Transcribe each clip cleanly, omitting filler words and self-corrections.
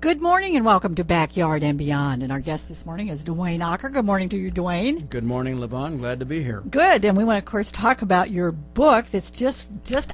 Good morning and welcome to Backyard and Beyond. And our guest this morning is Dwayne Ocker. Good morning to you, Dwayne. Good morning, LaVon. Glad to be here. Good. And we want to, of course, talk about your book that's just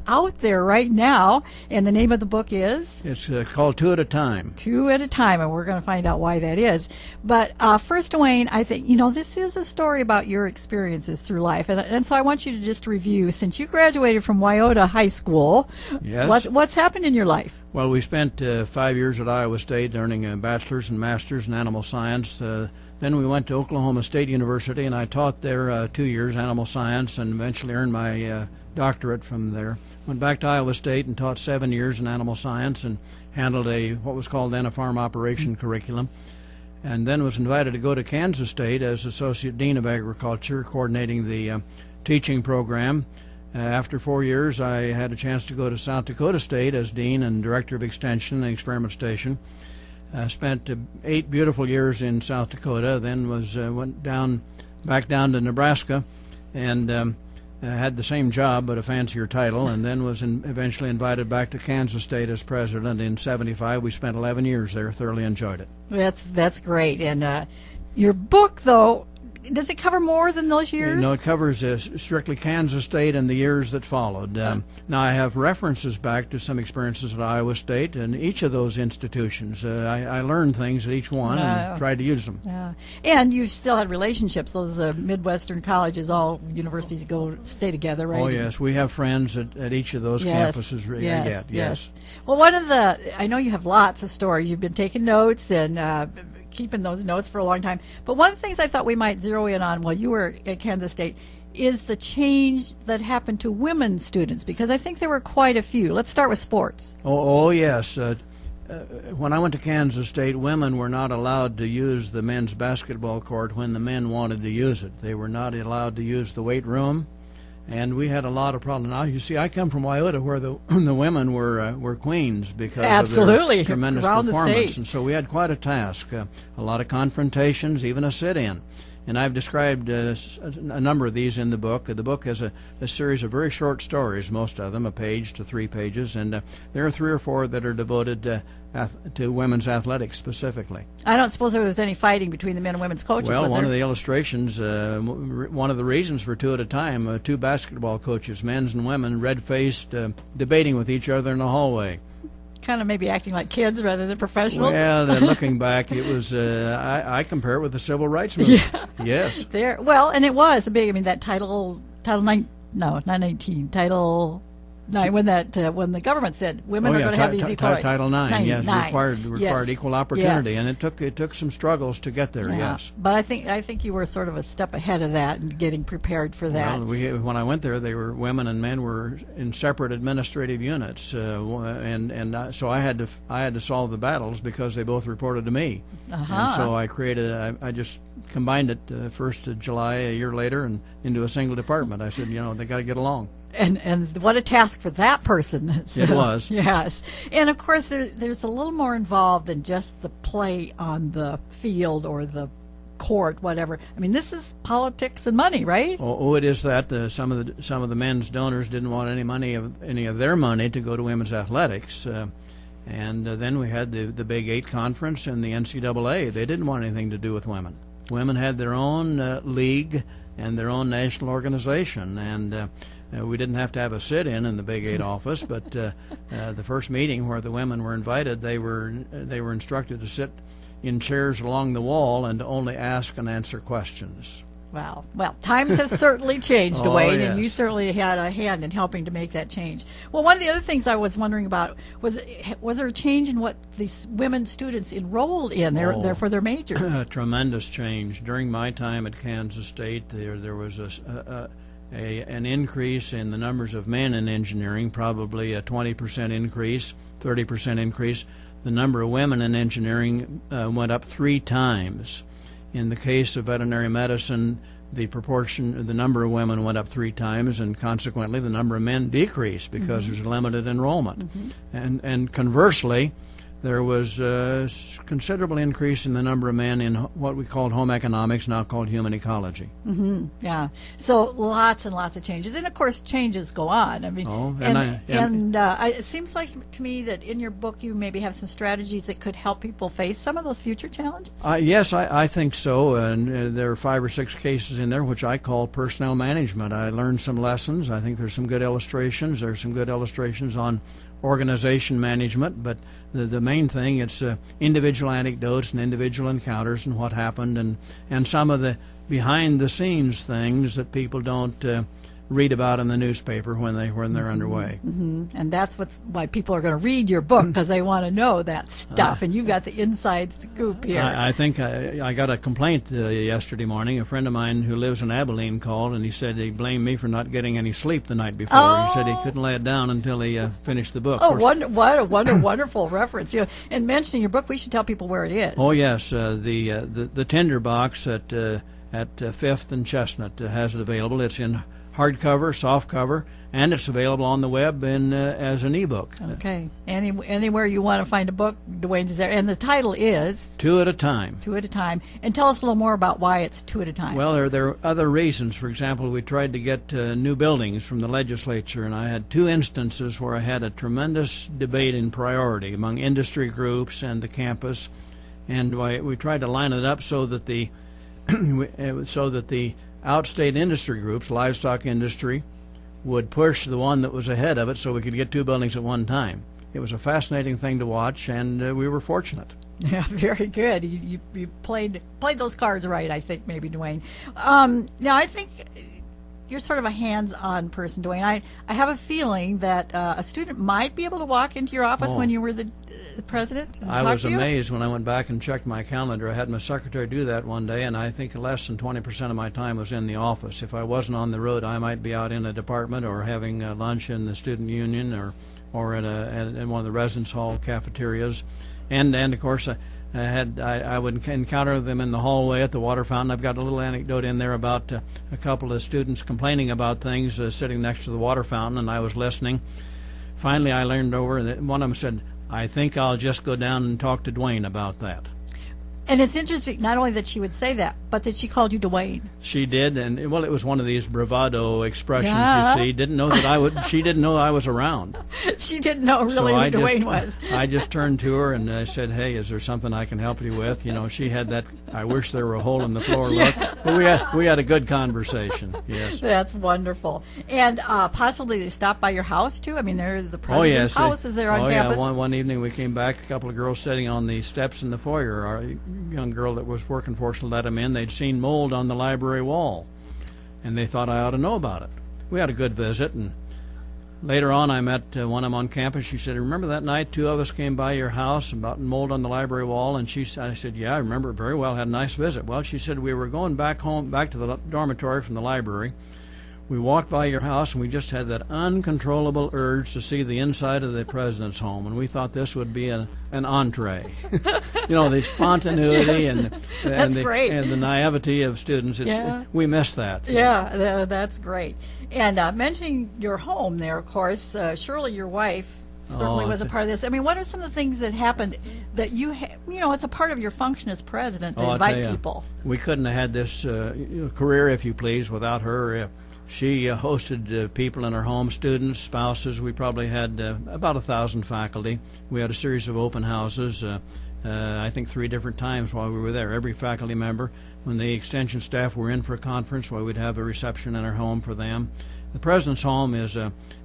out there right now. And the name of the book is? It's called Two at a Time. Two at a Time. And we're going to find out why that is. But first, Dwayne, I think, this is a story about your experiences through life. And so I want you to just review, since you graduated from Wyoda High School, yes. What's happened in your life? Well, we spent 5 years at Iowa State earning a bachelor's and master's in animal science. Then we went to Oklahoma State University, and I taught there 2 years animal science and eventually earned my doctorate from there. Went back to Iowa State and taught 7 years in animal science and handled what was called then a farm operation curriculum. And then was invited to go to Kansas State as Associate Dean of Agriculture, coordinating the teaching program. After 4 years, I had a chance to go to South Dakota State as Dean and Director of Extension and Experiment Station. Spent 8 beautiful years in South Dakota, then went back down to Nebraska and had the same job but a fancier title, and then was eventually invited back to Kansas State as president in '75. We spent 11 years there, thoroughly enjoyed it. That's great. And your book, though, does it cover more than those years? No, it covers strictly Kansas State and the years that followed. Now, I have references back to some experiences at Iowa State and each of those institutions. I learned things at each one and tried to use them. And you still had relationships. Those Midwestern colleges, all universities stay together, right? Oh, yes. We have friends at each of those campuses. Yes. Well, I know you have lots of stories. You've been taking notes and keeping those notes for a long time. But one of the things I thought we might zero in on while you were at Kansas State is the change that happened to women students, because I think there were quite a few. Let's start with sports. Oh yes. When I went to Kansas State, women were not allowed to use the men's basketball court when the men wanted to use it. They were not allowed to use the weight room, and we had a lot of problems. Now, you see, I come from Wyoda, where the women were queens because of their tremendous performance, and so we had quite a task. A lot of confrontations, even a sit-in. And I've described a number of these in the book. The book has a series of very short stories, most of them, a page to 3 pages, and there are 3 or 4 that are devoted to women's athletics specifically. I don't suppose there was any fighting between the men and women's coaches, Well, was one there? of the illustrations, one of the reasons for Two at a Time, 2 basketball coaches, men's and women, red-faced, debating with each other in the hallway. Kind of maybe acting like kids rather than professionals. Well, then looking back, it was I compare it with the civil rights movement. Yeah. Yes. And it was a big. That Title 9, no, not 19, Title 9. When the government said women are going to have these equal rights. Title 9, yes, required equal opportunity, and it took some struggles to get there. Yes. But I think you were sort of a step ahead of that and getting prepared for that. Well, when I went there, women and men were in separate administrative units, so I had to solve the battles because they both reported to me. And so I just combined it first of July a year later and into a single department. I said, they got to get along. And what a task for that person. So, it was. Yes. And, of course, there's a little more involved than just the play on the field or the court, whatever. I mean, this is politics and money, right? Oh, it is that. Some of the men's donors didn't want any of their money to go to women's athletics. And then we had the Big 8 conference and the NCAA. They didn't want anything to do with women. Women had their own league and their own national organization, and we didn't have to have a sit-in the Big 8 office, but the first meeting where the women were invited, they were instructed to sit in chairs along the wall and to only ask and answer questions. Wow. Well, times have certainly changed, Dwayne, yes. And you certainly had a hand in helping to make that change. Well, one of the other things I was wondering about was there a change in what these women students enrolled in there for their majors? A tremendous change. During my time at Kansas State, there was an increase in the numbers of men in engineering, probably a 20% increase, 30% increase. The number of women in engineering went up 3 times. In the case of veterinary medicine, the number of women went up 3 times, and consequently the number of men decreased because there's limited enrollment. And conversely, there was a considerable increase in the number of men in what we called home economics, now called human ecology. Yeah. So lots and lots of changes, and of course changes go on. I mean, it seems like to me that in your book you maybe have some strategies that could help people face some of those future challenges. Yes, I think so, and there are 5 or 6 cases in there which I call personnel management. I learned some lessons. I think there's some good illustrations. There's some good illustrations on organization management, but the main thing, it's individual anecdotes and individual encounters and what happened, and some of the behind the scenes things that people don't read about in the newspaper when they're underway. And that's why people are going to read your book, because they want to know that stuff, and you've got the inside scoop here. I think I got a complaint yesterday morning. A friend of mine who lives in Abilene called, and he said he blamed me for not getting any sleep the night before. Oh. He said he couldn't lay it down until he finished the book. Oh, what a wonderful reference! And mentioning your book, we should tell people where it is. Oh yes, the Tinderbox at 5th and Chestnut has it available. It's in hardcover, softcover, and it's available on the web as an ebook. Okay. Anywhere you want to find a book, Dwayne's is there. And the title is? 2 at a Time. 2 at a Time. And tell us a little more about why it's 2 at a time. Well, there are other reasons. For example, we tried to get new buildings from the legislature, and I had 2 instances where I had a tremendous debate in priority among industry groups and the campus, and we tried to line it up so that the outstate industry groups, livestock industry, would push the one that was ahead of it so we could get 2 buildings at one time. It was a fascinating thing to watch, and we were fortunate. Yeah, very good. You played those cards right, I think, maybe, Dwayne. Now, I think you're sort of a hands-on person, Dwayne. I have a feeling that a student might be able to walk into your office when you were the president and I talk was to you? amazed when I went back and checked my calendar. I had my secretary do that one day, and I think less than 20% of my time was in the office. If I wasn't on the road, I might be out in a department or having lunch in the student union or at one of the residence hall cafeterias, and of course I would encounter them in the hallway at the water fountain. I've got a little anecdote in there about a couple of students complaining about things sitting next to the water fountain, and I was listening. Finally, I leaned over, and one of them said, "I think I'll just go down and talk to Dwayne about that." And it's interesting, not only that she would say that, but that she called you Dwayne. She did, and well, it was one of these bravado expressions. Yeah. You see, didn't know that I would. She didn't know I was around. She didn't know really who Dwayne was. I just turned to her and I said, "Hey, is there something I can help you with?" You know, she had that "I wish there were a hole in the floor" look. But we had a good conversation. Yes. That's wonderful. And possibly they stopped by your house too. I mean, the president's house is there on campus. Yeah. One evening we came back, a couple of girls sitting on the steps in the foyer. Our young girl that was working for us let them in. They'd seen mold on the library wall, and they thought I ought to know about it. We had a good visit, and later on I met one of them on campus. She said, "Remember that night 2 of us came by your house about mold on the library wall?" And I said, "Yeah, I remember it very well. Had a nice visit." Well, she said, "We were going back to the dormitory from the library. We walked by your house, and we just had that uncontrollable urge to see the inside of the president's home, and we thought this would be an entree." You know, the spontaneity Yes. and great. the naivety of students. We miss that. Yeah, that's great. And mentioning your home there, of course, Shirley, your wife, certainly was a part of this. I mean, what are some of the things that happened that it's a part of your function as president to invite people? We couldn't have had this career, if you please, without her. She hosted people in her home, students, spouses. We probably had about 1,000 faculty. We had a series of open houses, I think 3 different times while we were there. Every faculty member, when the extension staff were in for a conference, we'd have a reception in her home for them. The president's home is,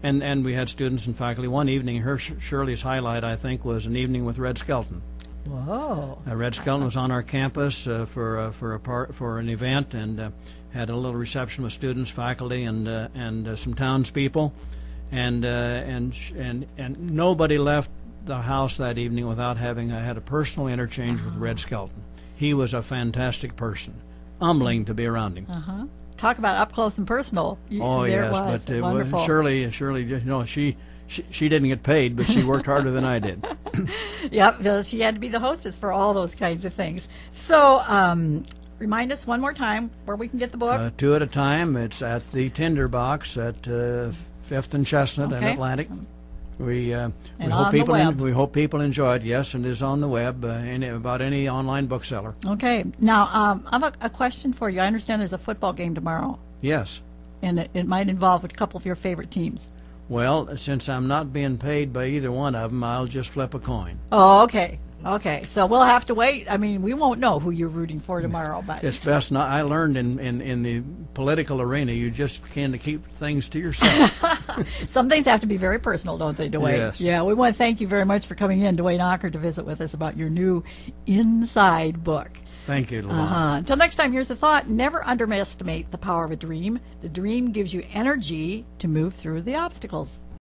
and we had students and faculty. One evening, Shirley's highlight, I think, was an evening with Red Skelton. Whoa! Red Skelton was on our campus for an event, and had a little reception with students, faculty, and some townspeople, and nobody left the house that evening without having had a personal interchange with Red Skelton. He was a fantastic person, humbling to be around him. Talk about up close and personal. Oh there yes, but wonderful. Shirley, you know, she didn't get paid, but she worked harder than I did. Yep, she had to be the hostess for all those kinds of things. So, remind us one more time where we can get the book. 2 at a Time. It's at the Tinderbox at 5th and Chestnut in Atlantic. We And hope on the people web. we hope people enjoy it. Yes, and it is on the web, about any online bookseller. Okay. Now, I have a question for you. I understand there's a football game tomorrow, Yes. and it might involve a couple of your favorite teams. Well, since I'm not being paid by either one of them, I'll just flip a coin. Oh, okay. Okay. So we'll have to wait. I mean, we won't know who you're rooting for tomorrow, but It's best not. I learned in the political arena, you just can keep things to yourself. some things have to be very personal, don't they, Dwayne? Yes. Yeah, we want to thank you very much for coming in, Dwayne Ocker, to visit with us about your new Inside book. Thank you, Lavon. Until next time, here's the thought. Never underestimate the power of a dream. The dream gives you energy to move through the obstacles.